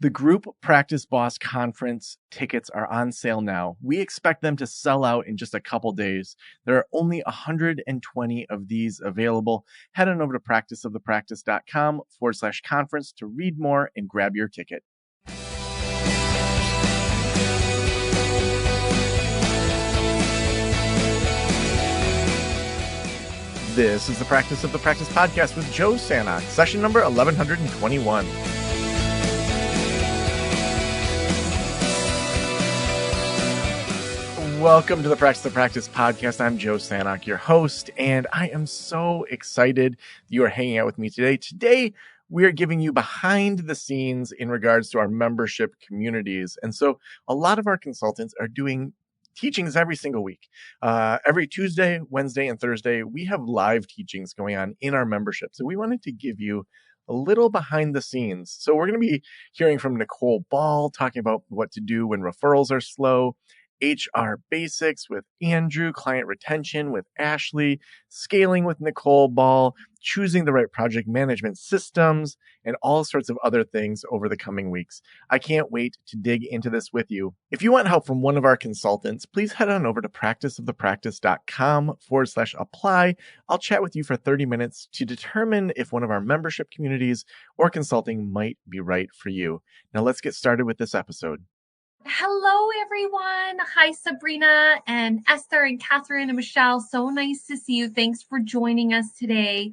The Group Practice Boss Conference tickets are on sale now. We expect them to sell out in just a couple days. There are only 120 of these available. Head on over to practiceofthepractice.com/conference to read more and grab your ticket. This is the Practice of the Practice podcast with Joe Sanok, session number 1121. Welcome to the Practice of the Practice podcast. I'm Joe Sanok, your host, and I am so excited that you are hanging out with me today. Today, we are giving you behind the scenes in regards to our membership communities. And so a lot of our consultants are doing teachings every single week. Every Tuesday, Wednesday, and Thursday, we have live teachings going on in our membership. So we wanted to give you a little behind the scenes. So we're going to be hearing from Nicole Ball, talking about what to do when referrals are slow, HR basics with Andrew, client retention with Ashley, scaling with Nicole Ball, choosing the right project management systems, and all sorts of other things over the coming weeks. I can't wait to dig into this with you. If you want help from one of our consultants, please head on over to practiceofthepractice.com/apply. I'll chat with you for 30 minutes to determine if one of our membership communities or consulting might be right for you. Now let's get started with this episode. Hello, everyone. Hi, Sabrina and Esther and Catherine and Michelle. So nice to see you. Thanks for joining us today.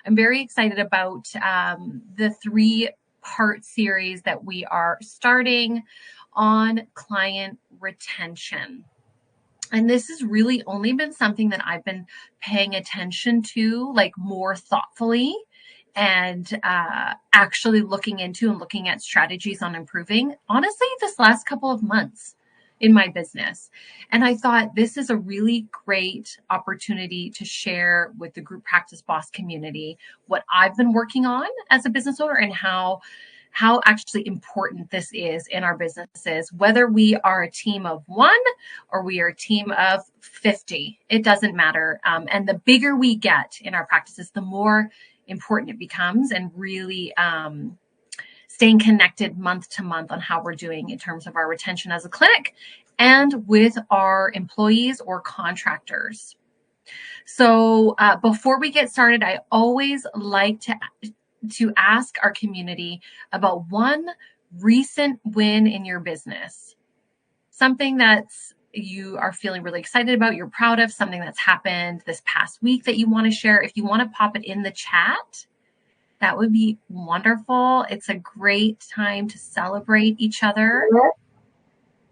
I'm very excited about the 3-part series that we are starting on client retention. And this has really only been something that I've been paying attention to, like, more thoughtfully, and actually looking into and looking at strategies on improving, honestly, this last couple of months in my business. And I thought this is a really great opportunity to share with the Group Practice Boss community what I've been working on as a business owner and how actually important this is in our businesses, whether we are a team of 1 or we are a team of 50, it doesn't matter. And the bigger we get in our practices, the more important it becomes, and really staying connected month to month on how we're doing in terms of our retention as a clinic and with our employees or contractors. So before we get started, I always like to ask our community about one recent win in your business, something that's you are feeling really excited about, you're proud of, something that's happened this past week that you want to share. If you want to pop it in the chat, that would be wonderful. It's a great time to celebrate each other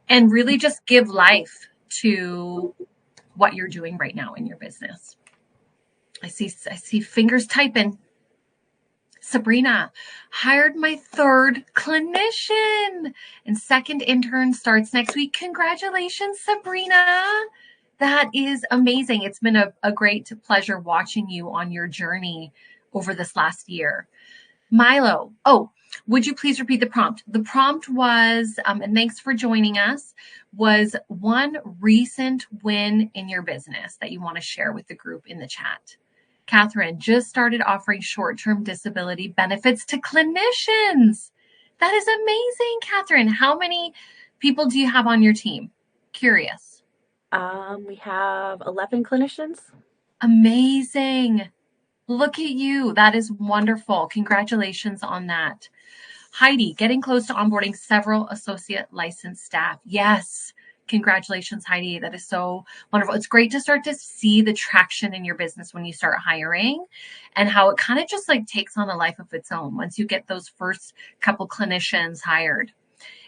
and really just give life to what you're doing right now in your business. I see fingers typing. Sabrina, hired my 3rd clinician and 2nd intern starts next week. Congratulations, Sabrina. That is amazing. It's been a great pleasure watching you on your journey over this last year. Milo, would you please repeat the prompt? The prompt was, and thanks for joining us, was one recent win in your business that you want to share with the group in the chat. Catherine, just started offering short-term disability benefits to clinicians. That is amazing, Catherine. How many people do you have on your team? Curious. We have 11 clinicians. Amazing. Look at you. That is wonderful. Congratulations on that. Heidi, getting close to onboarding several associate licensed staff. Yes. Congratulations, Heidi. That is so wonderful. It's great to start to see the traction in your business when you start hiring and how it kind of just like takes on a life of its own once you get those first couple clinicians hired.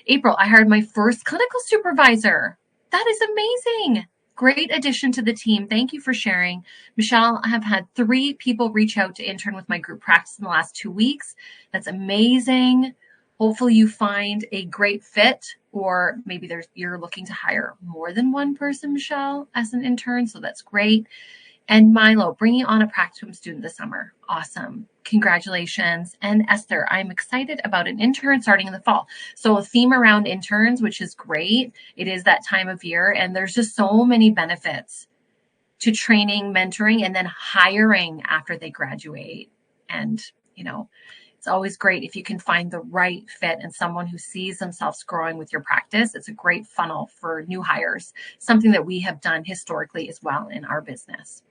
April, I hired my first clinical supervisor. That is amazing. Great addition to the team. Thank you for sharing. Michelle, I have had 3 people reach out to intern with my group practice in the last 2 weeks. That's amazing. Hopefully you find a great fit, or maybe you're looking to hire more than one person, Michelle, as an intern. So that's great. And Milo, bringing on a practicum student this summer. Awesome. Congratulations. And Esther, I'm excited about an intern starting in the fall. So a theme around interns, which is great. It is that time of year, and there's just so many benefits to training, mentoring, and then hiring after they graduate. And, it's It's always great if you can find the right fit and someone who sees themselves growing with your practice. It's a great funnel for new hires, something that we have done historically as well in our business.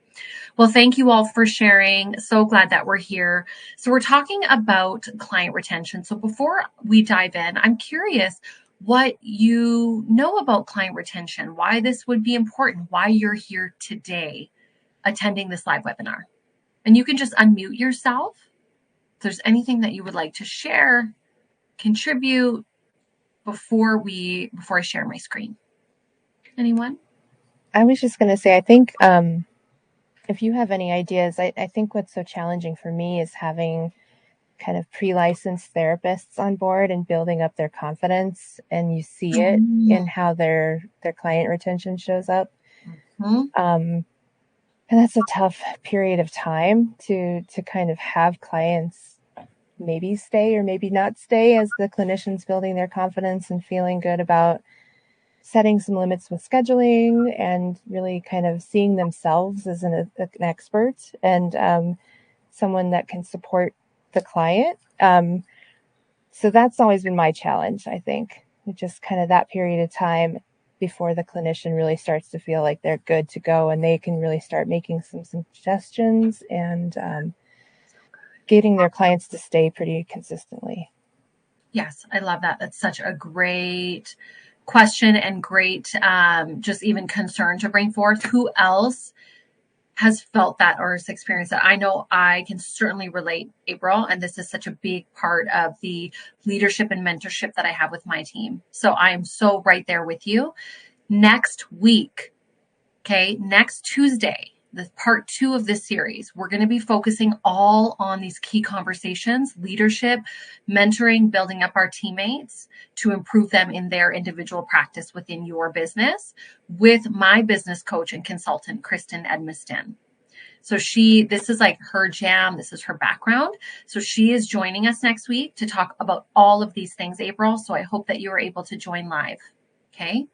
Well, thank you all for sharing. So glad that we're here. So we're talking about client retention. So before we dive in, I'm curious what you know about client retention, why this would be important, why you're here today attending this live webinar. And you can just unmute yourself. If there's anything that you would like to share, contribute before I share my screen. Anyone? I was just going to say, I think if you have any ideas, I think what's so challenging for me is having kind of pre-licensed therapists on board and building up their confidence, and you see it in how their client retention shows up. And that's a tough period of time to kind of have clients maybe stay or maybe not stay as the clinician's building their confidence and feeling good about setting some limits with scheduling and really kind of seeing themselves as an expert and someone that can support the client. So that's always been my challenge, I think. Just kind of that period of time before the clinician really starts to feel like they're good to go and they can really start making some suggestions and getting their clients to stay pretty consistently. Yes, I love that. That's such a great question and great just even concern to bring forth. Who else has felt that or has experienced that? I know I can certainly relate, April, and this is such a big part of the leadership and mentorship that I have with my team. So I am so right there with you. Next week, next Tuesday, the part 2 of this series, we're going to be focusing all on these key conversations, leadership, mentoring, building up our teammates to improve them in their individual practice within your business with my business coach and consultant, Kristen Edmiston. So this is like her jam. This is her background. So she is joining us next week to talk about all of these things, April. So I hope that you are able to join live. Okay.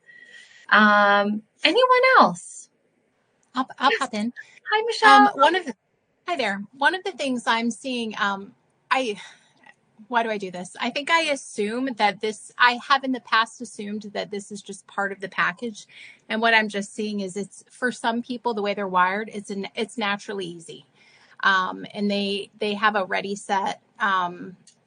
Anyone else? I'll pop in. Hi, Michelle. Hi there. One of the things I'm seeing, why do I do this? I think I assume that I have in the past assumed that this is just part of the package. And what I'm just seeing is it's for some people, the way they're wired, it's naturally easy. And they have a ready set,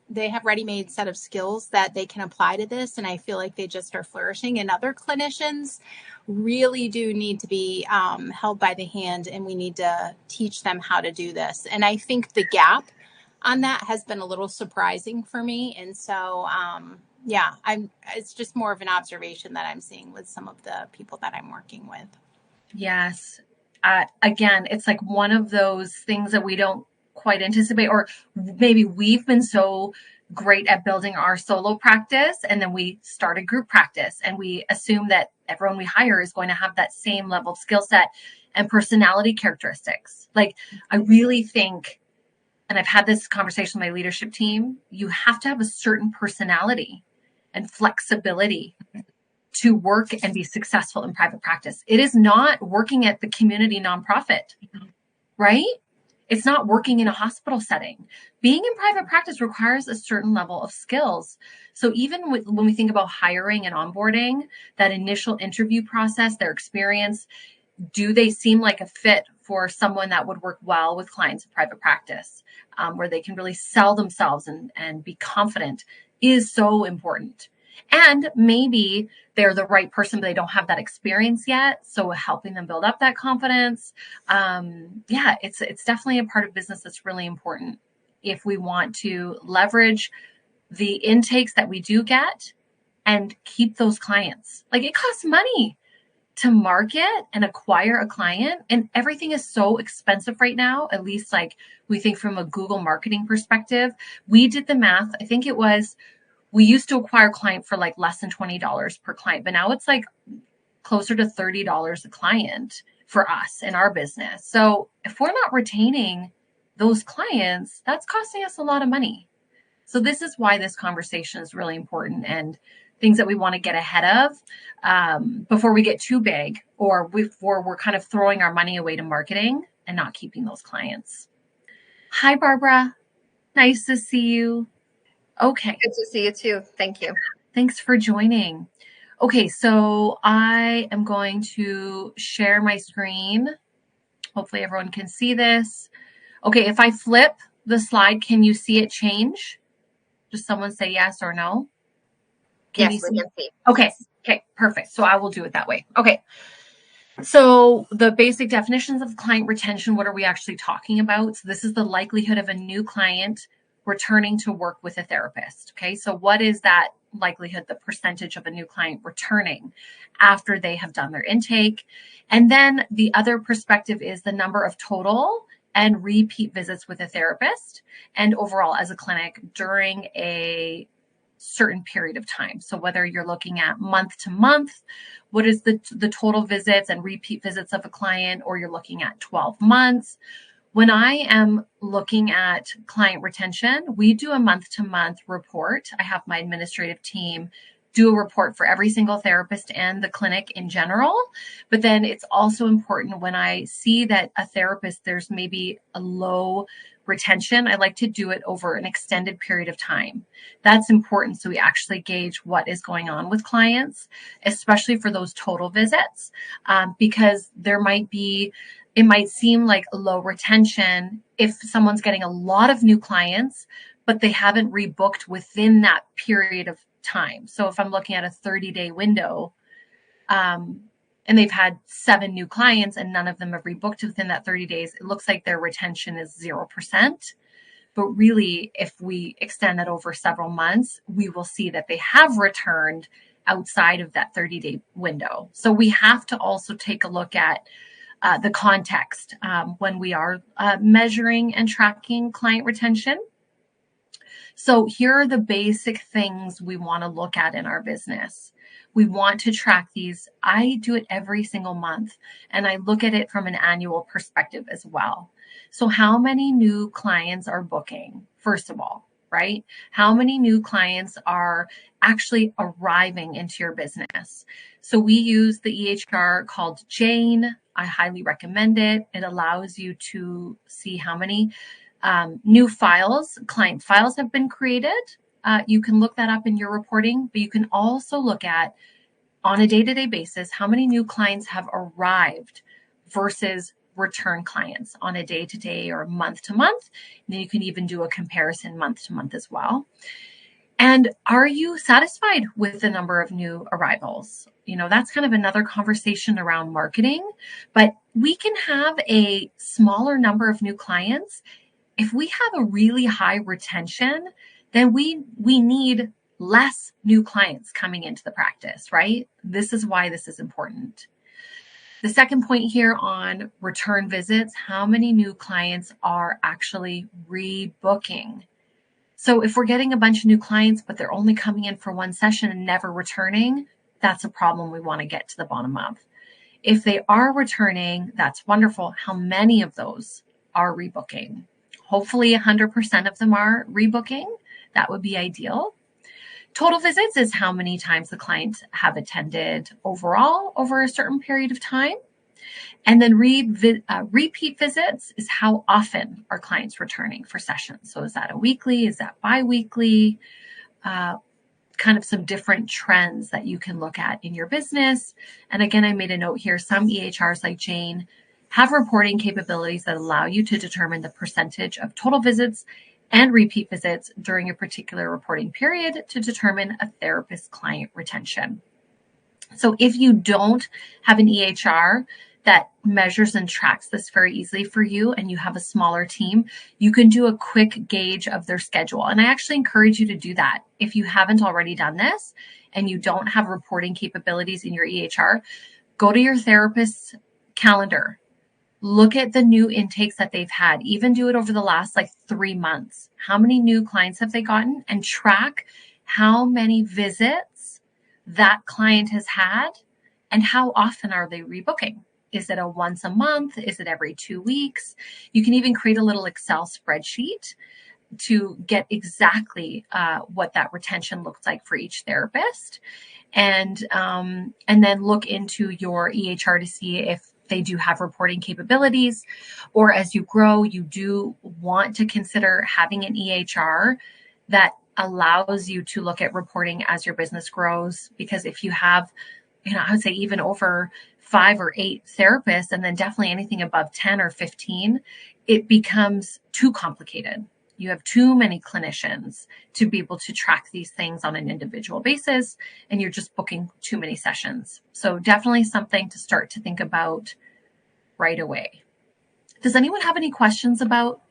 they have ready-made set of skills that they can apply to this. And I feel like they just are flourishing. And other clinicians really do need to be held by the hand, and we need to teach them how to do this. And I think the gap on that has been a little surprising for me. And so, it's just more of an observation that I'm seeing with some of the people that I'm working with. Yes. Again, it's like one of those things that we don't quite anticipate, or maybe we've been so great at building our solo practice and then we start a group practice and we assume that everyone we hire is going to have that same level of skill set and personality characteristics. Like, I really think, and I've had this conversation with my leadership team, you have to have a certain personality and flexibility to work and be successful in private practice. It is not working at the community nonprofit, right? It's not working in a hospital setting. Being in private practice requires a certain level of skills. So even when we think about hiring and onboarding, that initial interview process, their experience, do they seem like a fit for someone that would work well with clients in private practice, where they can really sell themselves and be confident, is so important. And maybe they're the right person, but they don't have that experience yet. So helping them build up that confidence. It's definitely a part of business that's really important if we want to leverage the intakes that we do get and keep those clients. Like, it costs money to market and acquire a client, and everything is so expensive right now. At least like we think from a Google marketing perspective. We did the math. I think it was, we used to acquire a client for like less than $20 per client, but now it's like closer to $30 a client for us in our business. So if we're not retaining those clients, that's costing us a lot of money. So this is why this conversation is really important, and things that we want to get ahead of before we get too big, or before we're kind of throwing our money away to marketing and not keeping those clients. Hi, Barbara. Nice to see you. Okay. Good to see you too. Thank you. Thanks for joining. Okay, so I am going to share my screen. Hopefully everyone can see this. Okay, if I flip the slide, can you see it change? Just someone say yes or no. Yes, we can see. Okay, perfect. So I will do it that way. Okay. So the basic definitions of client retention, what are we actually talking about? So this is the likelihood of a new client returning to work with a therapist. Okay, so what is that likelihood, the percentage of a new client returning after they have done their intake? And then the other perspective is the number of total and repeat visits with a therapist and overall as a clinic during a certain period of time. So whether you're looking at month to month, what is the total visits and repeat visits of a client, or you're looking at 12 months. When I am looking at client retention, we do a month to month report. I have my administrative team do a report for every single therapist and the clinic in general. But then it's also important when I see that a therapist, there's maybe a low retention, I like to do it over an extended period of time. That's important so we actually gauge what is going on with clients, especially for those total visits, because it might seem like a low retention if someone's getting a lot of new clients, but they haven't rebooked within that period of time. So if I'm looking at a 30-day window, and they've had 7 new clients and none of them have rebooked within that 30 days, it looks like their retention is 0%. But really, if we extend that over several months, we will see that they have returned outside of that 30-day window. So we have to also take a look at the context when we are measuring and tracking client retention. So here are the basic things we want to look at in our business. We want to track these. I do it every single month, and I look at it from an annual perspective as well. So how many new clients are booking, first of all, right? How many new clients are actually arriving into your business? So we use the EHR called Jane. I highly recommend it. It allows you to see how many new client files have been created. You can look that up in your reporting, but you can also look at on a day-to-day basis, how many new clients have arrived versus return clients on a day-to-day or month to month. And then you can even do a comparison month to month as well. And are you satisfied with the number of new arrivals? That's kind of another conversation around marketing, but we can have a smaller number of new clients. If we have a really high retention, then we need less new clients coming into the practice, right? This is why this is important. The second point here on return visits, how many new clients are actually rebooking? So if we're getting a bunch of new clients, but they're only coming in for one session and never returning, that's a problem we want to get to the bottom of. If they are returning, that's wonderful. How many of those are rebooking? Hopefully 100% of them are rebooking. That would be ideal. Total visits is how many times the client have attended overall over a certain period of time. And then repeat visits is how often are clients returning for sessions. So is that a weekly? Is that bi-weekly? Kind of some different trends that you can look at in your business. And again, I made a note here, some EHRs like Jane have reporting capabilities that allow you to determine the percentage of total visits and repeat visits during a particular reporting period to determine a therapist client retention. So if you don't have an EHR that measures and tracks this very easily for you and you have a smaller team, you can do a quick gauge of their schedule. And I actually encourage you to do that. If you haven't already done this and you don't have reporting capabilities in your EHR, go to your therapist's calendar. Look at the new intakes that they've had, even do it over the last 3 months. How many new clients have they gotten? And track how many visits that client has had and how often are they rebooking. Is it a once a month? Is it every 2 weeks? You can even create a little Excel spreadsheet to get exactly what that retention looks like for each therapist. And then look into your EHR to see if they do have reporting capabilities, or as you grow, you do want to consider having an EHR that allows you to look at reporting as your business grows. Because if you have, I would say even over 5 or 8 therapists, and then definitely anything above 10 or 15, it becomes too complicated. You have too many clinicians to be able to track these things on an individual basis, and you're just booking too many sessions. So definitely something to start to think about right away. Does anyone have any questions about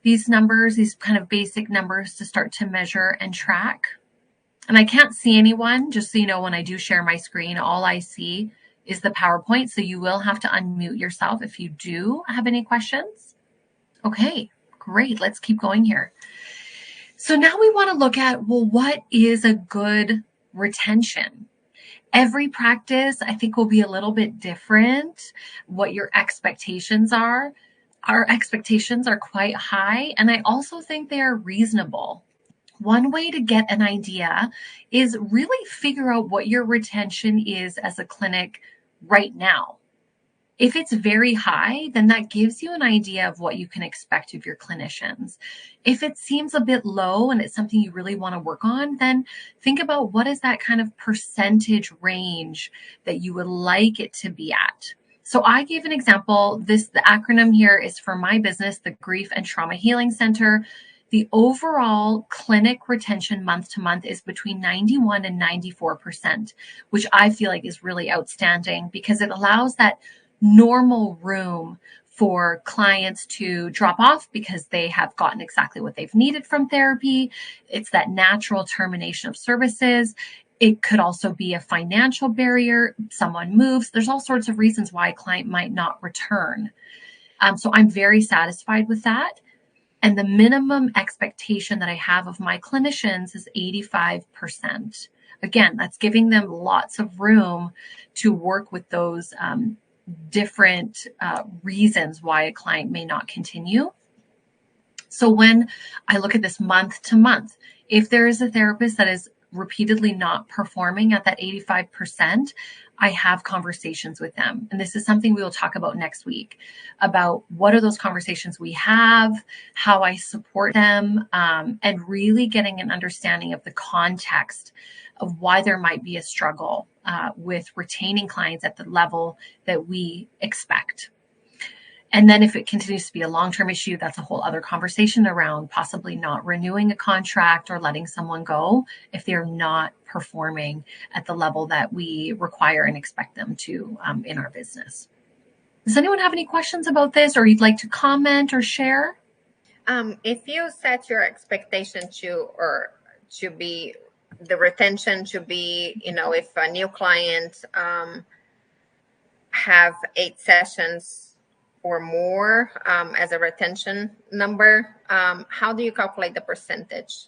these numbers, these kind of basic numbers to start to measure and track? And I can't see anyone, just so you know, when I do share my screen, all I see is the PowerPoint. So you will have to unmute yourself if you do have any questions. Okay, great. Let's keep going here. So now we want to look at, well, what is a good retention? Every practice, I think, will be a little bit different, what your expectations are. Our expectations are quite high, and I also think they are reasonable. One way to get an idea is really figure out what your retention is as a clinic right now. If it's very high, then that gives you an idea of what you can expect of your clinicians. If it seems a bit low and it's something you really want to work on, then think about what is that kind of percentage range that you would like it to be at. So I gave an example. The acronym here is for my business, the Grief and Trauma Healing Center. The overall clinic retention month to month is between 91 and 94%, which I feel like is really outstanding because it allows that normal room for clients to drop off because they have gotten exactly what they've needed from therapy. It's that natural termination of services. It could also be a financial barrier. Someone moves. There's all sorts of reasons why a client might not return. So I'm very satisfied with that. And the minimum expectation that I have of my clinicians is 85%. Again, that's giving them lots of room to work with those different reasons why a client may not continue. So when I look at this month to month, if there is a therapist that is repeatedly not performing at that 85%, I have conversations with them. And this is something we will talk about next week about what are those conversations we have, how I support them, and really getting an understanding of the context of why there might be a struggle with retaining clients at the level that we expect. And then if it continues to be a long-term issue, that's a whole other conversation around possibly not renewing a contract or letting someone go if they're not performing at the level that we require and expect them to in our business. Does anyone have any questions about this, or you'd like to comment or share? If you set your expectation to be the retention to be, if a new client have 8 sessions or more as a retention number, how do you calculate the percentage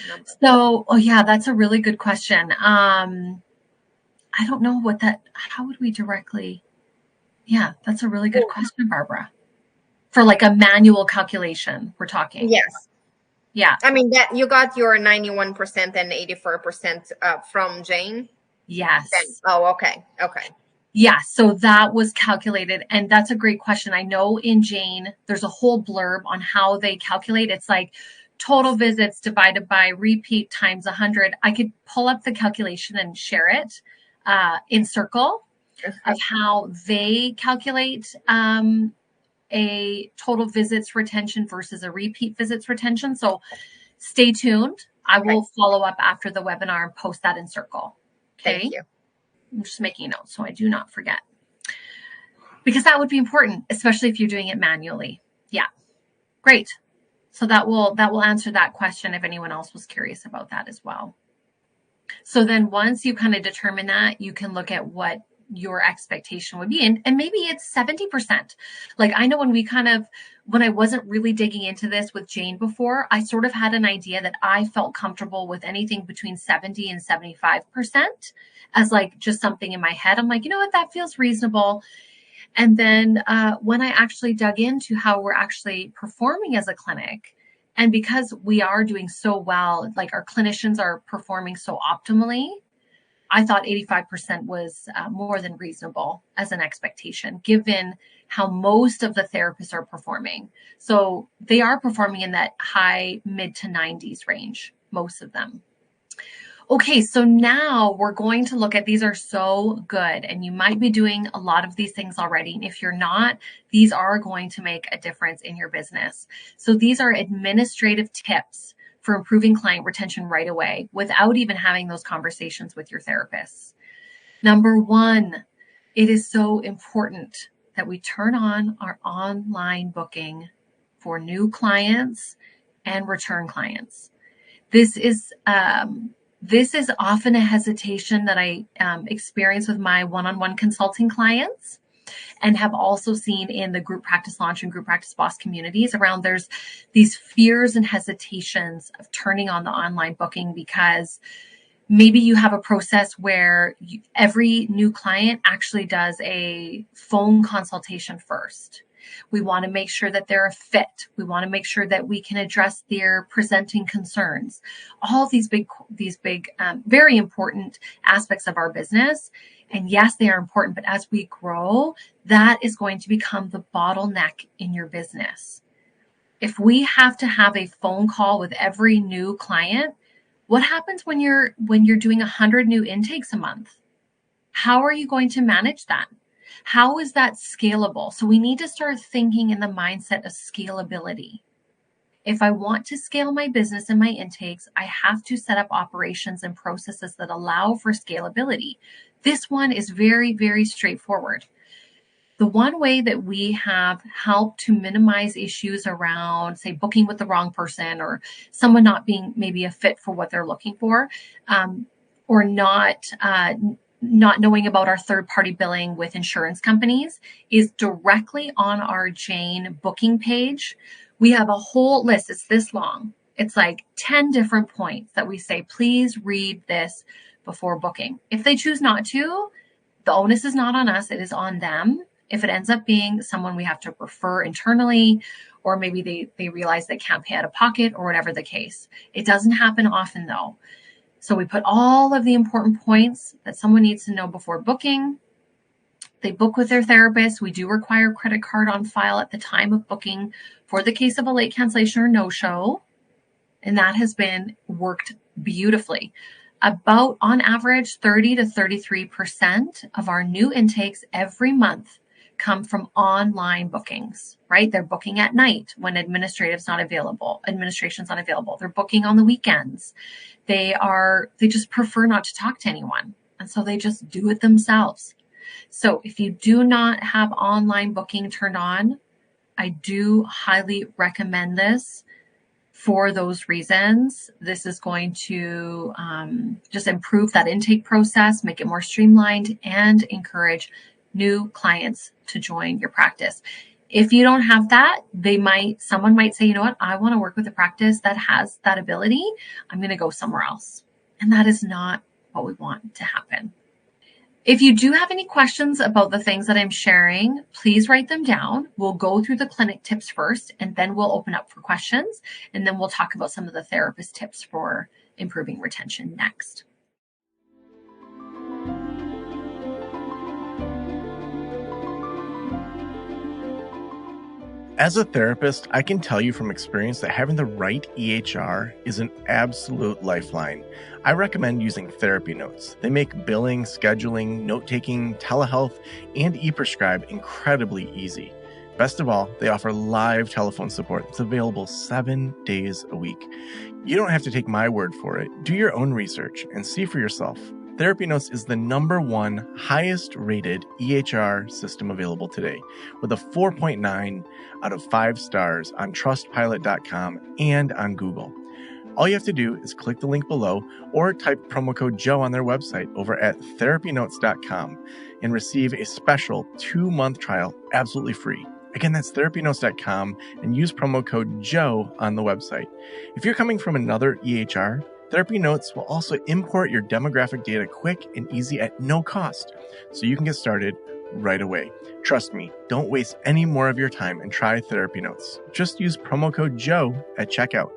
number? So, that's a really good question. I don't know how would we directly, that's a really good question, Barbara. For like a manual calculation, we're talking. Yes. Yeah. I mean, that you got your 91% and 84% from Jane? Yes. Okay. Yeah, so that was calculated, and that's a great question. I know in Jane, there's a whole blurb on how they calculate. It's like total visits divided by repeat times 100. I could pull up the calculation and share it in Circle of how they calculate a total visits retention versus a repeat visits retention. So stay tuned. I will follow up after the webinar and post that in Circle. Okay. Thank you. I'm just making notes so I do not forget, because that would be important, especially if you're doing it manually. Yeah, great. So that will answer that question if anyone else was curious about that as well. So then once you kind of determine that, you can look at what your expectation would be. And maybe it's 70%. Like I know when I wasn't really digging into this with Jane before, I sort of had an idea that I felt comfortable with anything between 70 and 75% as like just something in my head. I'm like, you know what, that feels reasonable. And then when I actually dug into how we're actually performing as a clinic, and because we are doing so well, like our clinicians are performing so optimally, I thought 85% was more than reasonable as an expectation, given how most of the therapists are performing. So they are performing in that high, mid to 90s range, most of them. Okay, so now we're going to look at, these are so good, and you might be doing a lot of these things already. And if you're not, these are going to make a difference in your business. So these are administrative tips for improving client retention right away without even having those conversations with your therapists. Number one, it is so important that we turn on our online booking for new clients and return clients. This is often a hesitation that I experience with my one-on-one consulting clients, and have also seen in the group practice launch and group practice boss communities around. There's these fears and hesitations of turning on the online booking because maybe you have a process where every new client actually does a phone consultation first. We want to make sure that they're a fit. We want to make sure that we can address their presenting concerns. All of these big, very important aspects of our business. And yes, they are important, but as we grow, that is going to become the bottleneck in your business. If we have to have a phone call with every new client, what happens when you're doing 100 new intakes a month? How are you going to manage that? How is that scalable? So we need to start thinking in the mindset of scalability. If I want to scale my business and my intakes, I have to set up operations and processes that allow for scalability. This one is very, very straightforward. The one way that we have helped to minimize issues around, say, booking with the wrong person or someone not being maybe a fit for what they're looking for, or not knowing about our third-party billing with insurance companies, is directly on our Jane booking page. We have a whole list. It's this long. It's like 10 different points that we say, please read this before booking. If they choose not to, the onus is not on us. It is on them. If it ends up being someone we have to refer internally, or maybe they realize they can't pay out of pocket, or whatever the case. It doesn't happen often though. So we put all of the important points that someone needs to know before booking. They book with their therapist. We do require credit card on file at the time of booking for the case of a late cancellation or no-show. And that has been worked beautifully. About, on average, 30 to 33% of our new intakes every month come from online bookings, right? They're booking at night when administration's not available. They're booking on the weekends. They just prefer not to talk to anyone. And so they just do it themselves. So if you do not have online booking turned on, I do highly recommend this for those reasons. This is going to just improve that intake process, make it more streamlined, and encourage new clients to join your practice. If you don't have that, someone might say, you know what, I want to work with a practice that has that ability. I'm going to go somewhere else. And that is not what we want to happen. If you do have any questions about the things that I'm sharing, please write them down. We'll go through the clinic tips first, and then we'll open up for questions. And then we'll talk about some of the therapist tips for improving retention next. As a therapist, I can tell you from experience that having the right EHR is an absolute lifeline. I recommend using Therapy Notes. They make billing, scheduling, note-taking, telehealth, and e-prescribe incredibly easy. Best of all, they offer live telephone support that's available 7 days a week. You don't have to take my word for it. Do your own research and see for yourself. Therapy Notes is the #1 highest rated EHR system available today, with a 4.9 out of 5 stars on trustpilot.com and on Google. All you have to do is click the link below or type promo code Joe on their website over at therapynotes.com and receive a special 2-month trial absolutely free. Again, that's therapynotes.com, and use promo code Joe on the website. If you're coming from another EHR, Therapy Notes will also import your demographic data quick and easy at no cost, so you can get started right away. Trust me, don't waste any more of your time and try Therapy Notes. Just use promo code Joe at checkout.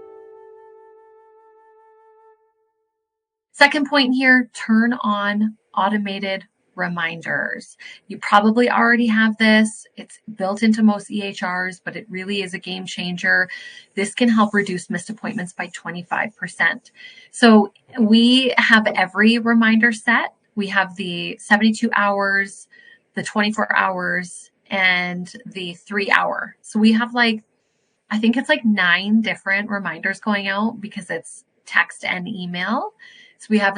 Second point here, turn on automated reminders. You probably already have this. It's built into most EHRs, but it really is a game changer. This can help reduce missed appointments by 25%. So we have every reminder set. We have the 72 hours, the 24 hours, and the 3 hour. So we have I think it's 9 different reminders going out because it's text and email. So we have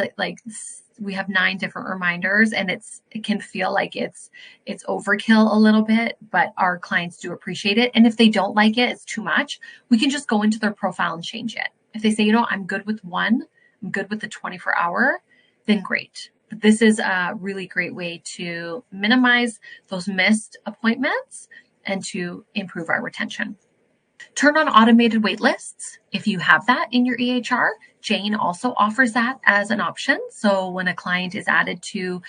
we have 9 different reminders, and it can feel like it's overkill a little bit, but our clients do appreciate it. And if they don't like it, it's too much, we can just go into their profile and change it. If they say, I'm good with 1, I'm good with the 24 hour, then great. But this is a really great way to minimize those missed appointments and to improve our retention. Turn on automated wait lists. If you have that in your EHR, Jane also offers that as an option. So when a client is added to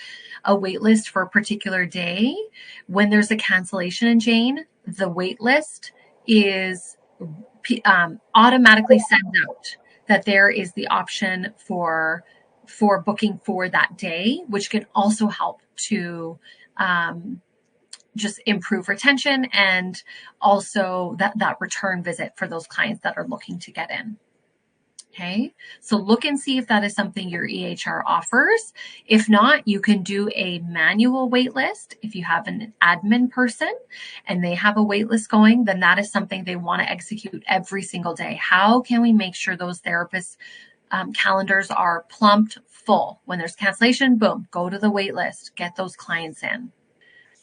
a wait list for a particular day, when there's a cancellation in Jane, the wait list is automatically sends out that there is the option for booking for that day, which can also help to just improve retention and also that return visit for those clients that are looking to get in. Okay, so look and see if that is something your EHR offers. If not, you can do a manual wait list. If you have an admin person and they have a wait list going, then that is something they want to execute every single day. How can we make sure those therapists' calendars are plumped full? When there's cancellation, boom, go to the wait list, get those clients in.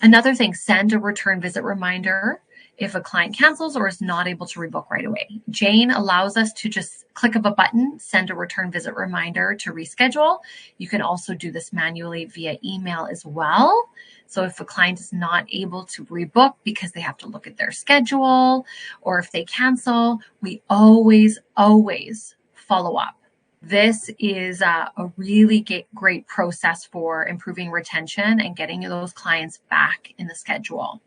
Another thing, send a return visit reminder if a client cancels or is not able to rebook right away. Jane allows us to just click of a button, send a return visit reminder to reschedule. You can also do this manually via email as well. So if a client is not able to rebook because they have to look at their schedule, or if they cancel, we always follow up. This is a really great process for improving retention and getting those clients back in the schedule.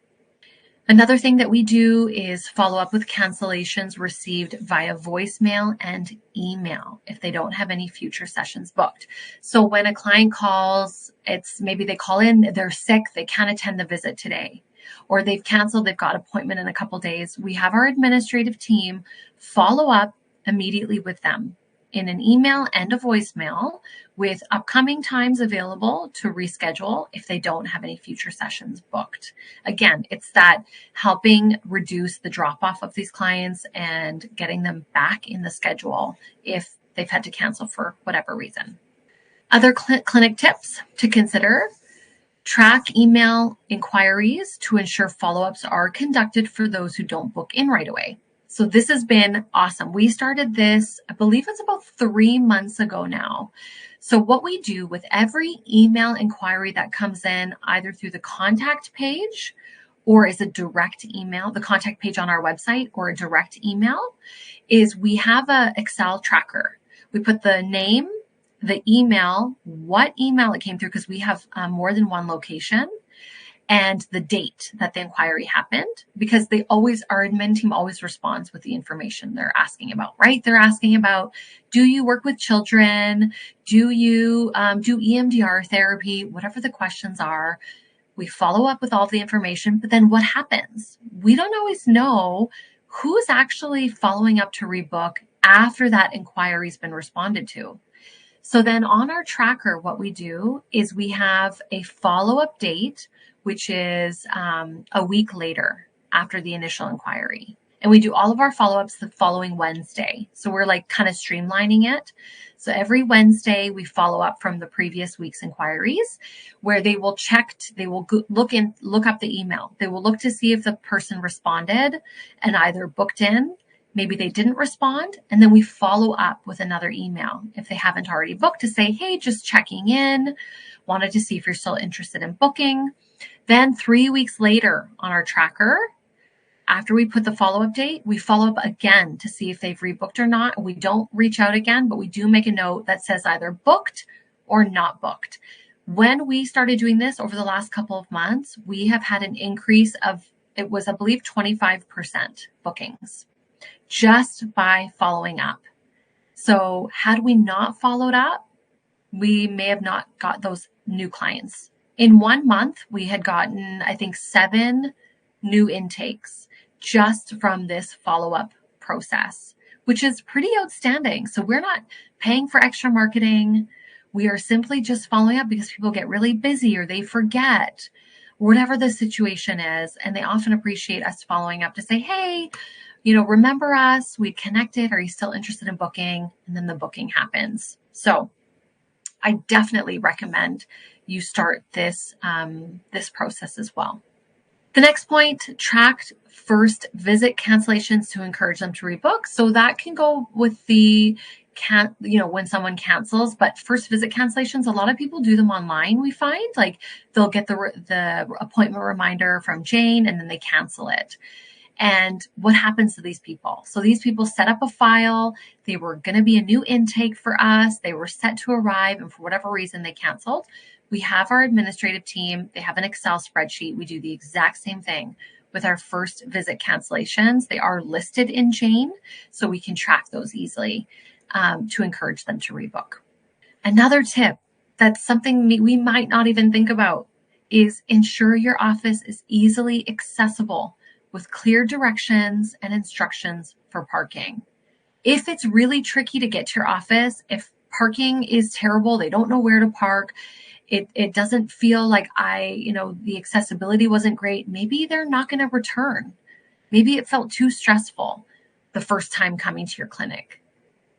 Another thing that we do is follow up with cancellations received via voicemail and email if they don't have any future sessions booked. So when a client calls, maybe they call in, they're sick, they can't attend the visit today, or they've canceled, they've got an appointment in a couple days. We have our administrative team follow up immediately with them in an email and a voicemail with upcoming times available to reschedule if they don't have any future sessions booked. Again, it's that helping reduce the drop off of these clients and getting them back in the schedule if they've had to cancel for whatever reason. Other clinic tips to consider: track email inquiries to ensure follow-ups are conducted for those who don't book in right away. So this has been awesome. We started this, I believe it's about 3 months ago now. So what we do with every email inquiry that comes in, either through the contact page or as a direct email, the contact page on our website or a direct email, is we have an Excel tracker. We put the name, the email, what email it came through, because we have more than one location, and the date that the inquiry happened, because our admin team always responds with the information they're asking about, right? They're asking about, do you work with children? Do you do EMDR therapy? Whatever the questions are, we follow up with all the information, but then what happens? We don't always know who's actually following up to rebook after that inquiry's been responded to. So then on our tracker, what we do is we have a follow-up date, which is a week later after the initial inquiry. And we do all of our follow-ups the following Wednesday. So we're kind of streamlining it. So every Wednesday we follow up from the previous week's inquiries, where they will look up the email. They will look to see if the person responded and either booked in, maybe they didn't respond, and then we follow up with another email if they haven't already booked to say, hey, just checking in, wanted to see if you're still interested in booking. Then 3 weeks later on our tracker, after we put the follow-up date, we follow up again to see if they've rebooked or not. We don't reach out again, but we do make a note that says either booked or not booked. When we started doing this over the last couple of months, we have had an increase of, it was, I believe, 25% bookings just by following up. So had we not followed up, we may have not got those new clients. In 1 month, we had gotten, I think, 7 new intakes just from this follow-up process, which is pretty outstanding. So we're not paying for extra marketing. We are simply just following up because people get really busy or they forget, whatever the situation is. And they often appreciate us following up to say, hey, remember us? We connected. Are you still interested in booking? And then the booking happens. So I definitely recommend you start this process as well. The next point, track first visit cancellations to encourage them to rebook. So that can go with the when someone cancels, but first visit cancellations, a lot of people do them online. We find like they'll get the appointment reminder from Jane and then they cancel it. And what happens to these people? So these people set up a file. They were going to be a new intake for us. They were set to arrive, and for whatever reason, they canceled. We have our administrative team. They have an Excel spreadsheet. We do the exact same thing with our first visit cancellations. They are listed in Jane, so we can track those easily to encourage them to rebook. Another tip, that's something we might not even think about, is ensure your office is easily accessible with clear directions and instructions for parking. If it's really tricky to get to your office, if parking is terrible, they don't know where to park, it doesn't feel like the accessibility wasn't great, maybe they're not going to return. Maybe it felt too stressful the first time coming to your clinic.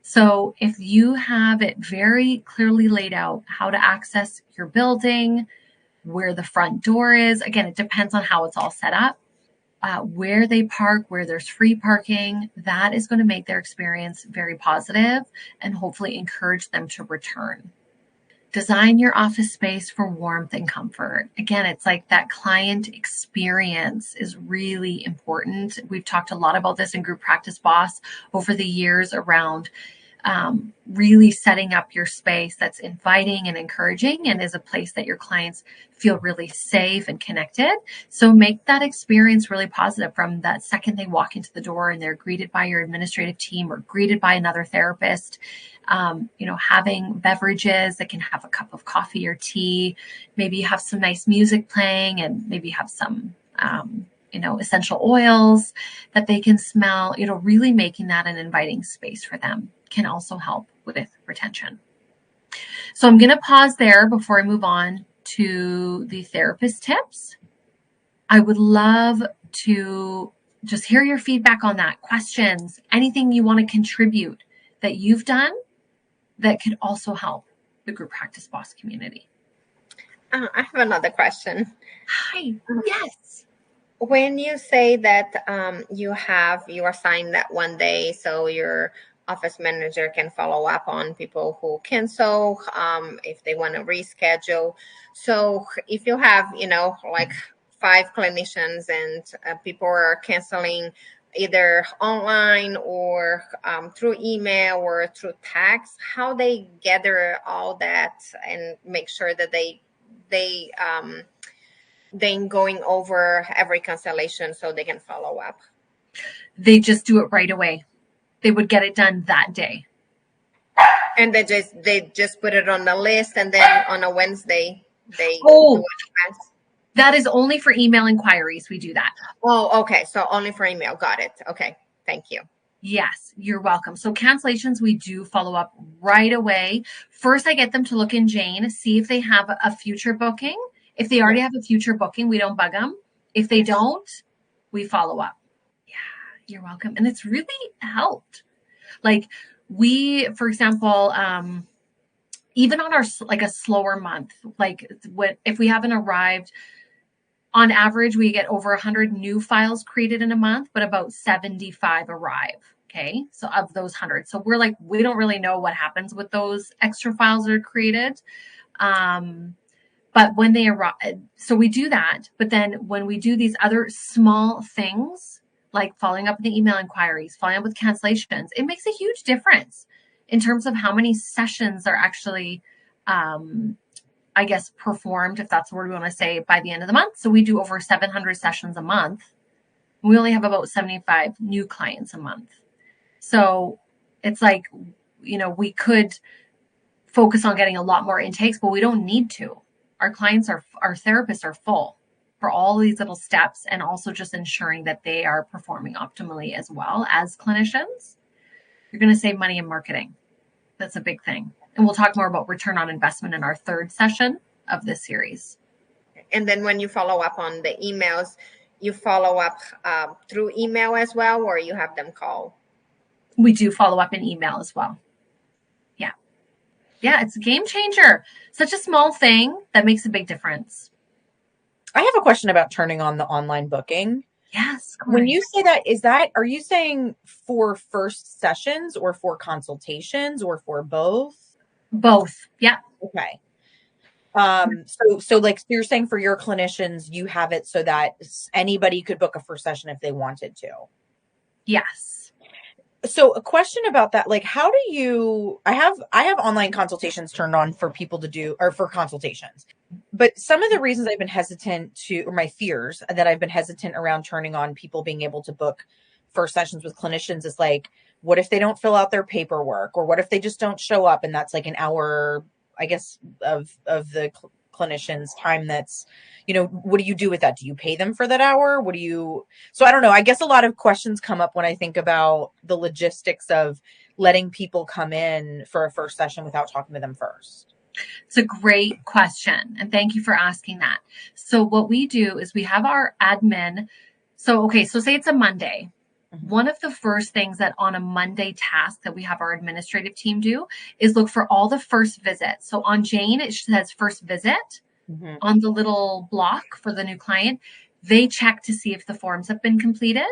So if you have it very clearly laid out how to access your building, where the front door is, again, it depends on how it's all set up, where they park, where there's free parking, that is going to make their experience very positive and hopefully encourage them to return. Design your office space for warmth and comfort. Again, it's like that client experience is really important. We've talked a lot about this in Group Practice Boss over the years around really setting up your space that's inviting and encouraging and is a place that your clients feel really safe and connected. So make that experience really positive from that second they walk into the door and they're greeted by your administrative team or greeted by another therapist. Having beverages that can have a cup of coffee or tea, maybe you have some nice music playing and maybe have some essential oils that they can smell, really making that an inviting space for them can also help with retention. So I'm going to pause there before I move on to the therapist tips. I would love to just hear your feedback on that, questions, anything you want to contribute that you've done that could also help the Group Practice Boss community. I have another question. Hi. Yes. When you say that you assign that one day so your office manager can follow up on people who cancel if they want to reschedule. So if you have, like 5 clinicians and people are canceling either online or through email or through text, how they gather all that and make sure that they then going over every cancellation so they can follow up? They just do it right away. They would get it done that day. And they just put it on the list, and then on a Wednesday they do it. That is only for email inquiries. We do that. Oh, okay. So only for email. Got it. Okay. Thank you. Yes, you're welcome. So cancellations, we do follow up right away. First, I get them to look in Jane, see if they have a future booking. If they already have a future booking, we don't bug them. If they don't, we follow up. Yeah, you're welcome. And it's really helped. Like for example, even on a slower month, if we haven't arrived, on average, we get over 100 new files created in a month, but about 75 arrive. Okay. So of those 100. So we don't really know what happens with those extra files that are created. But when they arrive, so we do that. But then when we do these other small things, like following up with the email inquiries, following up with cancellations, it makes a huge difference in terms of how many sessions are actually, performed, if that's the word we want to say, by the end of the month. So we do over 700 sessions a month. We only have about 75 new clients a month. So it's we could focus on getting a lot more intakes, but we don't need to. Our therapists are full for all these little steps, and also just ensuring that they are performing optimally as well as clinicians. You're going to save money in marketing. That's a big thing. And we'll talk more about return on investment in our third session of this series. And then when you follow up on the emails, you follow up through email as well, or you have them call? We do follow up in email as well. Yeah, it's a game changer. Such a small thing that makes a big difference. I have a question about turning on the online booking. Yes. When you say are you saying for first sessions or for consultations or for both? Both. Yeah. Okay. So you're saying for your clinicians, you have it so that anybody could book a first session if they wanted to. Yes. So a question about that, like, how do you, I have online consultations turned on for people to do, or for consultations, but some of the reasons I've been hesitant to, or my fears that I've been hesitant around turning on people being able to book first sessions with clinicians is like, what if they don't fill out their paperwork, or what if they just don't show up? And that's like an hour, I guess, of the clinician's time. That's, what do you do with that? Do you pay them for that hour? So I don't know. I guess a lot of questions come up when I think about the logistics of letting people come in for a first session without talking to them first. It's a great question. And thank you for asking that. So what we do is we have our admin. So say it's a Monday. Mm-hmm. One of the first things that on a Monday task that we have our administrative team do is look for all the first visits. So on Jane, it says first visit. Mm-hmm. On the little block for the new client, they check to see if the forms have been completed.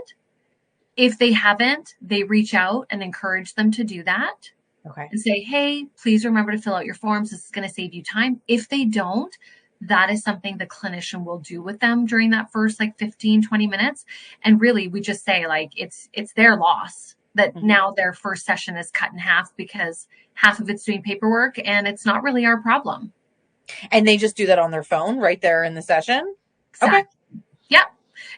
If they haven't, they reach out and encourage them to do that. Okay. And say, hey, please remember to fill out your forms. This is going to save you time. If they don't, that is something the clinician will do with them during that first 15, 20 minutes. And really, we just say it's their loss that mm-hmm. now their first session is cut in half because half of it's doing paperwork, and it's not really our problem. And they just do that on their phone right there in the session? Exactly. Okay. Yeah.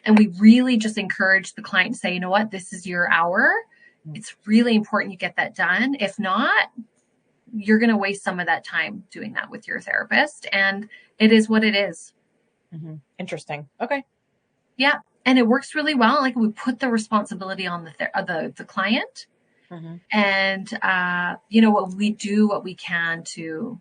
And we really just encourage the client to say, you know what, this is your hour. It's really important you get that done. If not, you're going to waste some of that time doing that with your therapist. And it is what it is. Mm-hmm. Interesting. Okay. Yeah. And it works really well. Like, we put the responsibility on the client. Mm-hmm. And, we do what we can to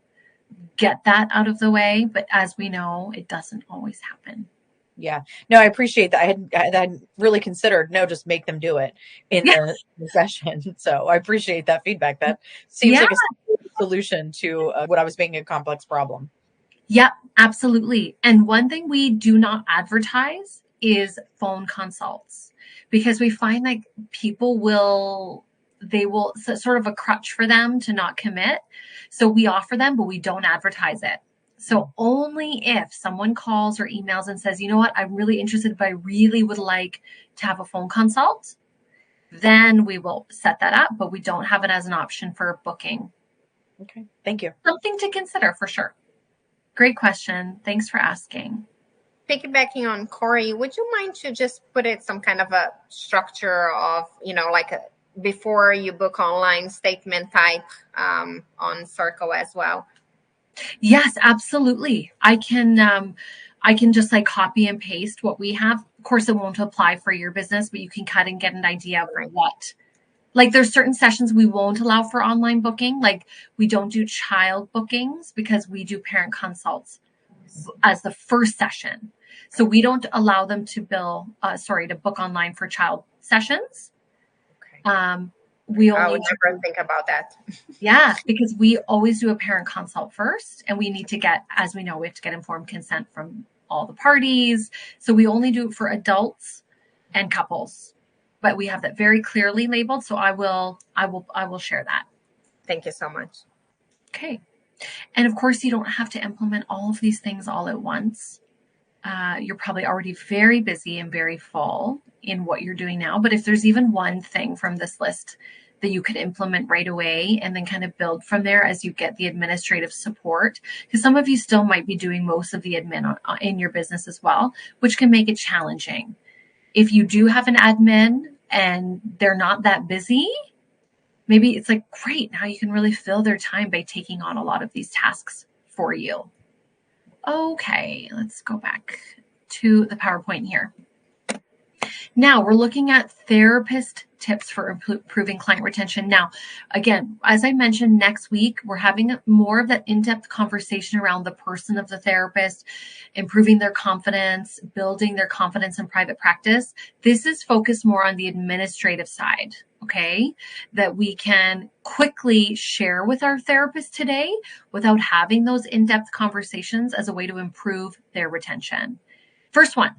get that out of the way. But as we know, it doesn't always happen. Yeah. No, I appreciate that. I hadn't really considered, just make them do it in the session. So I appreciate that feedback. That seems like a solution to what I was being a complex problem. Yeah, absolutely. And one thing we do not advertise is phone consults, because we find like people will sort of a crutch for them to not commit. So we offer them, but we don't advertise it. So only if someone calls or emails and says, you know what, I'm really interested, but I really would like to have a phone consult, then we will set that up, but we don't have it as an option for booking. Okay. Thank you. Something to consider for sure. Great question. Thanks for asking. Piggybacking on Corey, would you mind to just put it some kind of a structure of, before you book online statement type on Circle as well? Yes, absolutely. I can just copy and paste what we have. Of course, it won't apply for your business, but you can cut and get an idea of what. There's certain sessions we won't allow for online booking. We don't do child bookings because we do parent consults as the first session. So we don't allow them to book online for child sessions. Okay. I would never think about that. Yeah, because we always do a parent consult first, and we need to get, as we know, we have to get informed consent from all the parties. So we only do it for adults and couples, but we have that very clearly labeled. So I will share that. Thank you so much. Okay. And of course, you don't have to implement all of these things all at once. You're probably already very busy and very full in what you're doing now. But if there's even one thing from this list that you could implement right away and then kind of build from there as you get the administrative support, because some of you still might be doing most of the admin in your business as well, which can make it challenging. If you do have an admin and they're not that busy, Maybe it's like, great, now you can really fill their time by taking on a lot of these tasks for you. Okay, let's go back to the PowerPoint here. Now we're looking at therapist tips for improving client retention. Now, again, as I mentioned, next week, we're having more of that in-depth conversation around the person of the therapist, improving their confidence, building their confidence in private practice. This is focused more on the administrative side, okay, that we can quickly share with our therapist today without having those in-depth conversations as a way to improve their retention. First one,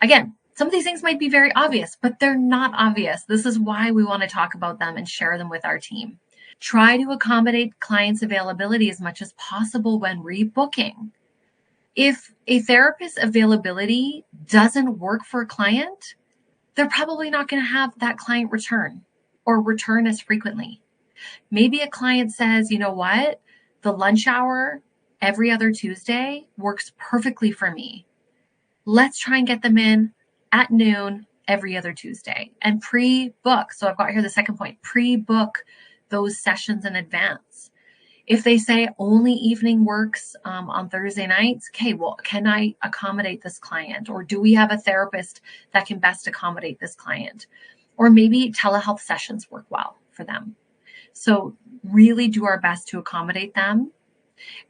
again, some of these things might be very obvious, but they're not obvious. This is why we want to talk about them and share them with our team. Try to accommodate clients' availability as much as possible when rebooking. If a therapist's availability doesn't work for a client, they're probably not going to have that client return or return as frequently. Maybe a client says, you know what, the lunch hour every other Tuesday works perfectly for me. Let's try and get them in at noon every other Tuesday and pre-book. So I've got here the second point, pre-book those sessions in advance. If they say only evening works on Thursday nights, okay, well, can I accommodate this client? Or do we have a therapist that can best accommodate this client? Or maybe telehealth sessions work well for them. So really do our best to accommodate them.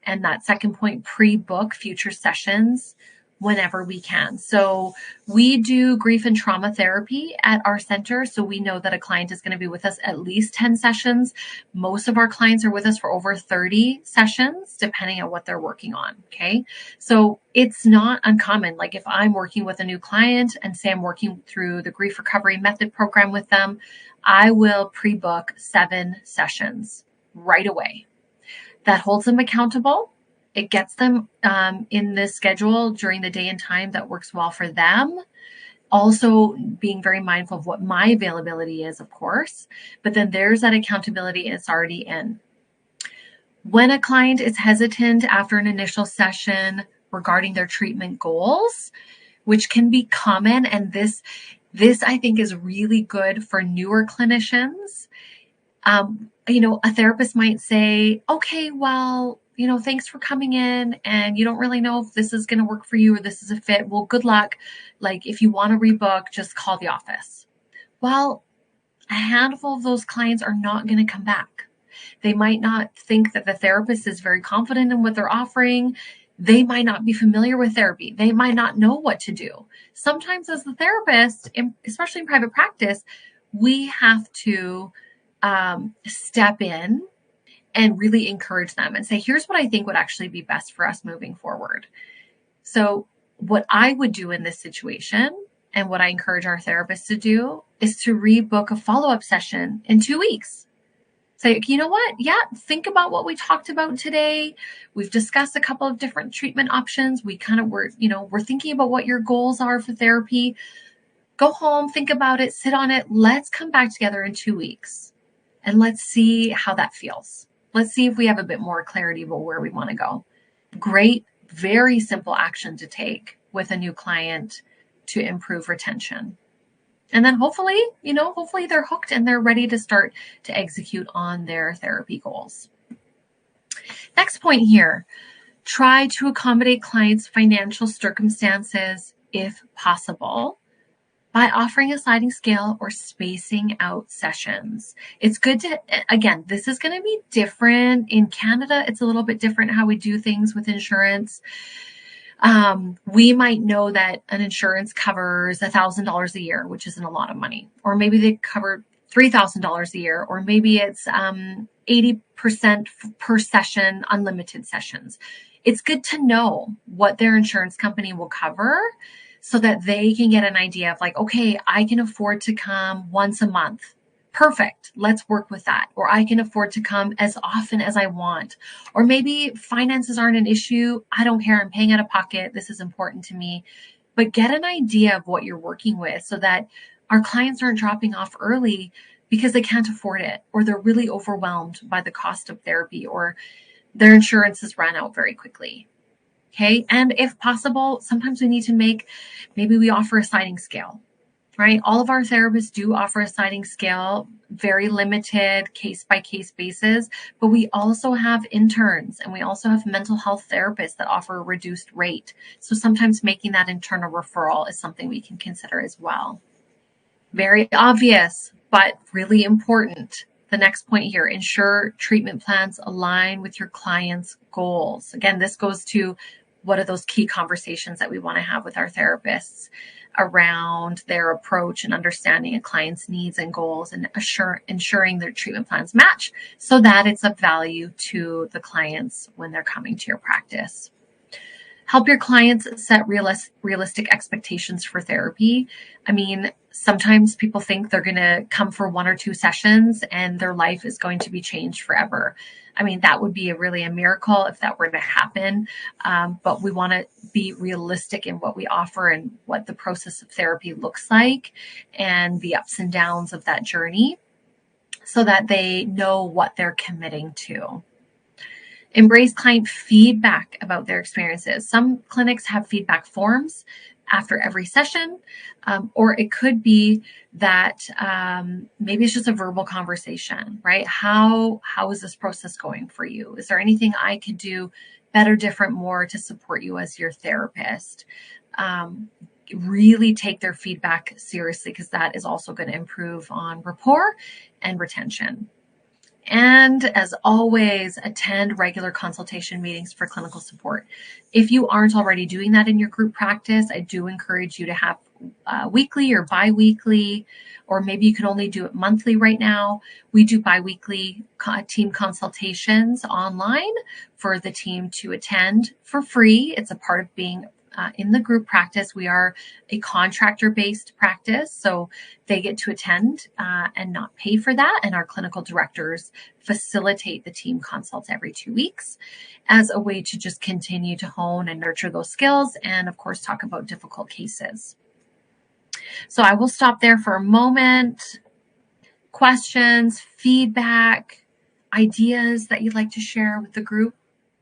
And that second point, pre-book future sessions whenever we can. So we do grief and trauma therapy at our center. So we know that a client is going to be with us at least 10 sessions. Most of our clients are with us for over 30 sessions, depending on what they're working on. Okay. So it's not uncommon. Like if I'm working with a new client and say I'm working through the grief recovery method program with them, I will pre-book 7 sessions right away. That holds them accountable. It gets them in this schedule during the day and time that works well for them. Also being very mindful of what my availability is, of course, but then there's that accountability and it's already in. When a client is hesitant after an initial session regarding their treatment goals, which can be common, and this I think is really good for newer clinicians. A therapist might say, okay, well, thanks for coming in and you don't really know if this is going to work for you or this is a fit. Well, good luck. Like if you want to rebook, just call the office. Well, a handful of those clients are not going to come back. They might not think that the therapist is very confident in what they're offering. They might not be familiar with therapy. They might not know what to do. Sometimes as the therapist, especially in private practice, we have to step in and really encourage them and say, here's what I think would actually be best for us moving forward. So what I would do in this situation and what I encourage our therapists to do is to rebook a follow-up session in 2 weeks. Say, you know what? Yeah, think about what we talked about today. We've discussed a couple of different treatment options. We're thinking about what your goals are for therapy. Go home, think about it, sit on it. Let's come back together in 2 weeks and let's see how that feels. Let's see if we have a bit more clarity about where we want to go. Great, very simple action to take with a new client to improve retention. And then hopefully they're hooked and they're ready to start to execute on their therapy goals. Next point here, try to accommodate clients' financial circumstances if possible by offering a sliding scale or spacing out sessions. It's good to, again, this is going to be different. In Canada, it's a little bit different how we do things with insurance. We might know that an insurance covers $1,000 a year, which isn't a lot of money. Or maybe they cover $3,000 a year, or maybe it's 80% per session, unlimited sessions. It's good to know what their insurance company will cover so that they can get an idea of like, okay, I can afford to come once a month. Perfect. Let's work with that. Or I can afford to come as often as I want. Or maybe finances aren't an issue. I don't care. I'm paying out of pocket. This is important to me. But get an idea of what you're working with so that our clients aren't dropping off early because they can't afford it, or they're really overwhelmed by the cost of therapy, or their insurance has run out very quickly. Okay. And if possible, sometimes we need to maybe we offer a sliding scale, right? All of our therapists do offer a sliding scale, very limited case by case basis, but we also have interns and we also have mental health therapists that offer a reduced rate. So sometimes making that internal referral is something we can consider as well. Very obvious, but really important. The next point here, ensure treatment plans align with your client's goals. Again, this goes to what are those key conversations that we want to have with our therapists around their approach and understanding a client's needs and goals, and ensuring their treatment plans match so that it's of value to the clients when they're coming to your practice. Help your clients set realistic expectations for therapy. I mean, sometimes people think they're going to come for 1 or 2 sessions and their life is going to be changed forever. I mean, that would be really a miracle if that were to happen. But we want to be realistic in what we offer and what the process of therapy looks like and the ups and downs of that journey so that they know what they're committing to. Embrace client feedback about their experiences. Some clinics have feedback forms after every session, or it could be that maybe it's just a verbal conversation, right? How is this process going for you? Is there anything I could do better, different, more to support you as your therapist? Really take their feedback seriously because that is also going to improve on rapport and retention. And as always, attend regular consultation meetings for clinical support. If you aren't already doing that in your group practice, I do encourage you to have weekly or bi-weekly, or maybe you can only do it monthly right now. We do bi-weekly team consultations online for the team to attend for free. It's a part of being in the group practice. We are a contractor-based practice, so they get to attend and not pay for that. And our clinical directors facilitate the team consults every 2 weeks as a way to just continue to hone and nurture those skills and, of course, talk about difficult cases. So I will stop there for a moment. Questions, feedback, ideas that you'd like to share with the group,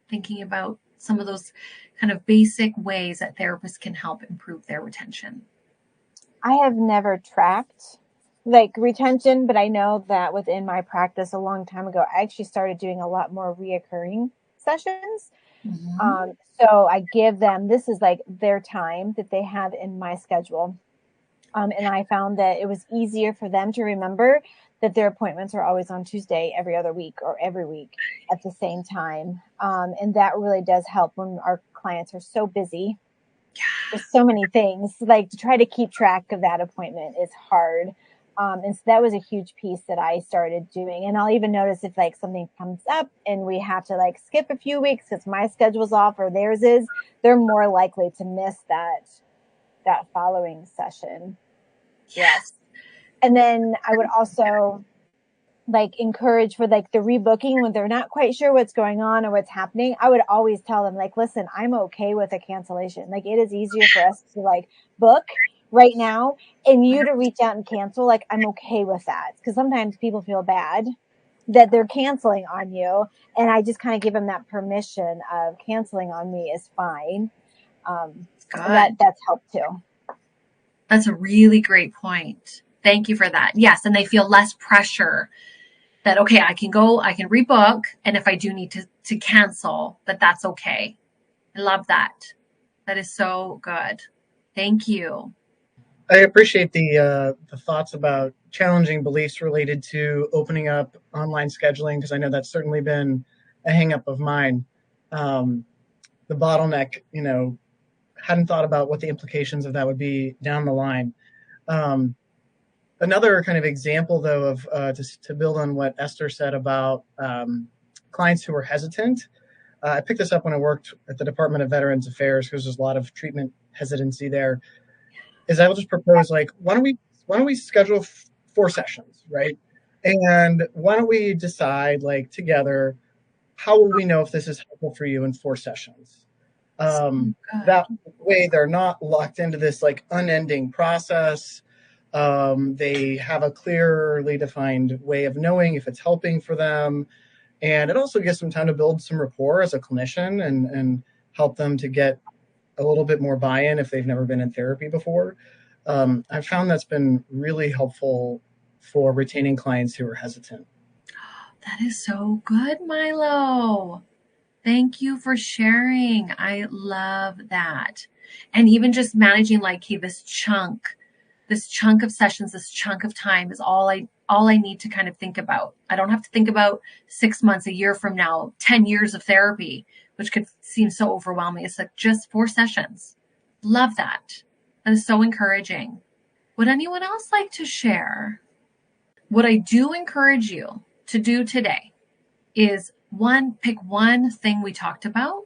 thinking about some of those kind of basic ways that therapists can help improve their retention. I have never tracked like retention, but I know that within my practice a long time ago, I actually started doing a lot more reoccurring sessions. Mm-hmm. So I give them, this is like their time that they have in my schedule. And I found that it was easier for them to remember that their appointments are always on Tuesday every other week or every week at the same time. And that really does help when our clients are so busy. There's so many things, like to try to keep track of that appointment is hard. And so that was a huge piece that I started doing. And I'll even notice if like something comes up and we have to like skip a few weeks because my schedule's off or theirs is, they're more likely to miss that following session. Yes. And then I would also like encourage for like the rebooking when they're not quite sure what's going on or what's happening. I would always tell them like, listen, I'm okay with a cancellation. Like it is easier for us to like book right now and you to reach out and cancel. Like I'm okay with that because sometimes people feel bad that they're canceling on you. And I just kind of give them that permission of canceling on me is fine. That's helped too. That's a really great point. Thank you for that. Yes. And they feel less pressure that, okay, I can rebook. And if I do need to cancel, that's okay. I love that. That is so good. Thank you. I appreciate the thoughts about challenging beliefs related to opening up online scheduling, because I know that's certainly been a hang up of mine. The bottleneck, hadn't thought about what the implications of that would be down the line. Another kind of example, though, of to build on what Esther said about clients who were hesitant. I picked this up when I worked at the Department of Veterans Affairs because there's a lot of treatment hesitancy there. Is I will just propose like, why don't we schedule 4 sessions, right? And why don't we decide like together, how will we know if this is helpful for you in 4 sessions? That way they're not locked into this like unending process. They have a clearly defined way of knowing if it's helping for them. And it also gives them time to build some rapport as a clinician and help them to get a little bit more buy-in if they've never been in therapy before. I've found that's been really helpful for retaining clients who are hesitant. That is so good, Milo. Thank you for sharing. I love that. And even just managing like, hey, this chunk of sessions, this chunk of time is all I need to kind of think about. I don't have to think about 6 months, a year from now, 10 years of therapy, which could seem so overwhelming. It's like just 4 sessions. Love that. That is so encouraging. Would anyone else like to share? What I do encourage you to do today is pick one thing we talked about,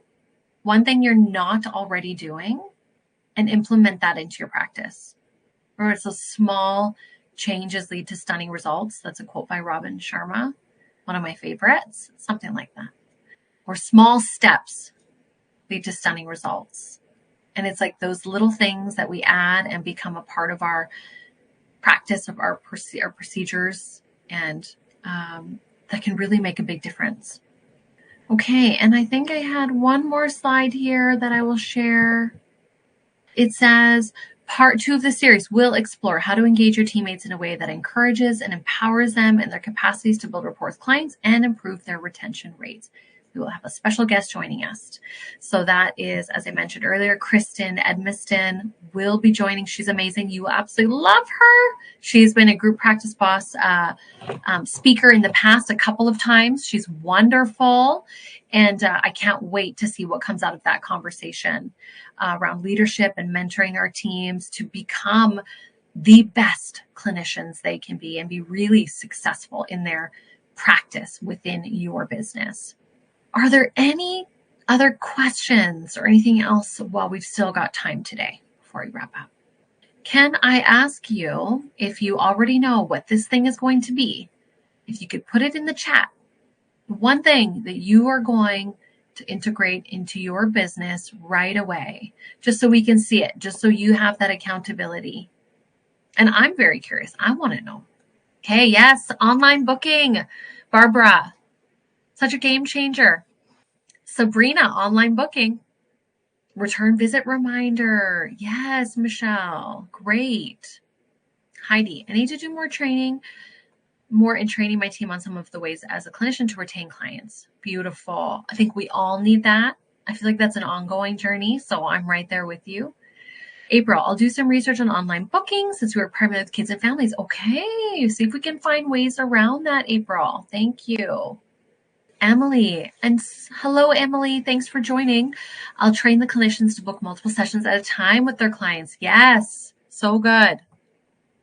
one thing you're not already doing, and implement that into your practice. Remember, it's those small changes lead to stunning results. That's a quote by Robin Sharma, one of my favorites, something like that. Or small steps lead to stunning results. And it's like those little things that we add and become a part of our practice, of our procedures, and that can really make a big difference. Okay, and I think I had one more slide here that I will share. It says, Part 2 of the series will explore how to engage your teammates in a way that encourages and empowers them in their capacities to build rapport with clients and improve their retention rates. We will have a special guest joining us. So that is, as I mentioned earlier, Kristen Edmiston will be joining. She's amazing. You will absolutely love her. She's been a Group Practice Boss speaker in the past a couple of times. She's wonderful. And I can't wait to see what comes out of that conversation around leadership and mentoring our teams to become the best clinicians they can be and be really successful in their practice within your business. Are there any other questions or anything else while we've still got time today before we wrap up? Can I ask you, if you already know what this thing is going to be, if you could put it in the chat, one thing that you are going to integrate into your business right away, just so we can see it, just so you have that accountability. And I'm very curious. I want to know. Okay, yes, online booking. Barbara, such a game changer. Sabrina, online booking. Return visit reminder. Yes, Michelle. Great. Heidi, I need to do more training my team on some of the ways as a clinician to retain clients. Beautiful. I think we all need that. I feel like that's an ongoing journey, so I'm right there with you. April, I'll do some research on online booking since we were primarily with kids and families. Okay, see if we can find ways around that, April. Thank you. Emily, and hello, Emily. Thanks for joining. I'll train the clinicians to book multiple sessions at a time with their clients. Yes, so good. I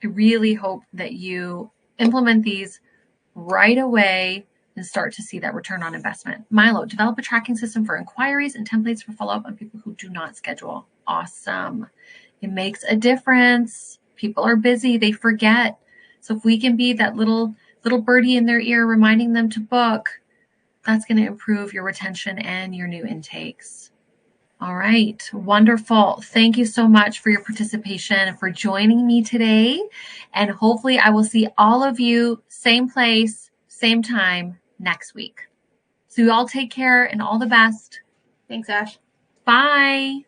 really hope that you implement these right away and start to see that return on investment. Milo, develop a tracking system for inquiries and templates for follow-up on people who do not schedule. Awesome. It makes a difference. People are busy. They forget. So if we can be that little birdie in their ear reminding them to book, that's going to improve your retention and your new intakes. All right. Wonderful. Thank you so much for your participation and for joining me today. And hopefully I will see all of you same place, same time next week. So you all take care and all the best. Thanks, Ash. Bye.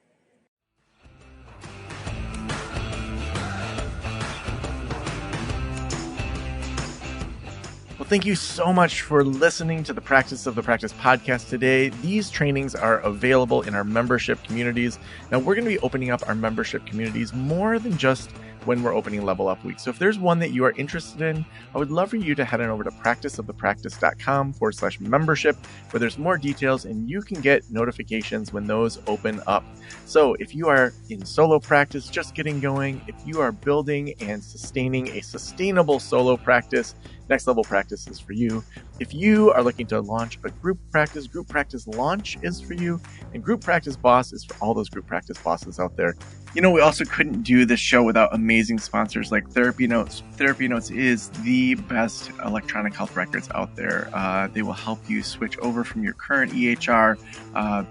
Well, thank you so much for listening to the Practice of the Practice podcast today. These trainings are available in our membership communities. Now, we're going to be opening up our membership communities more than just when we're opening Level Up Week. So if there's one that you are interested in, I would love for you to head on over to practiceofthepractice.com/membership, where there's more details and you can get notifications when those open up. So if you are in solo practice, just getting going, if you are building and sustaining a sustainable solo practice, Next Level Practice is for you. If you are looking to launch a group practice launch is for you. And Group Practice Boss is for all those group practice bosses out there. You know, we also couldn't do this show without amazing sponsors like Therapy Notes. Therapy Notes is the best electronic health records out there. They will help you switch over from your current EHR.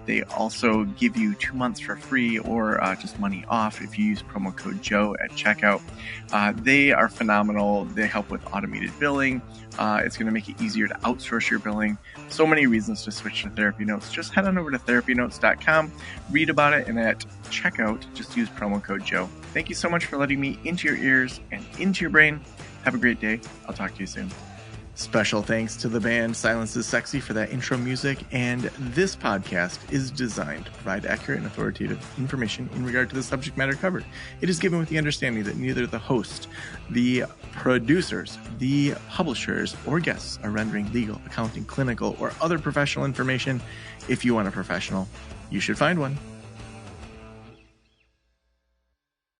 They also give you 2 months for free or just money off if you use promo code Joe at checkout. They are phenomenal. They help with automated billing. billing. It's going to make it easier to outsource your billing. So many reasons to switch to Therapy Notes. Just head on over to therapynotes.com, read about it, and at checkout, just use promo code Joe. Thank you so much for letting me into your ears and into your brain. Have a great day. I'll talk to you soon. Special thanks to the band Silence is Sexy for that intro music, and this podcast is designed to provide accurate and authoritative information in regard to the subject matter covered. It is given with the understanding that neither the host, the producers, the publishers, or guests are rendering legal, accounting, clinical, or other professional information. If you want a professional, you should find one.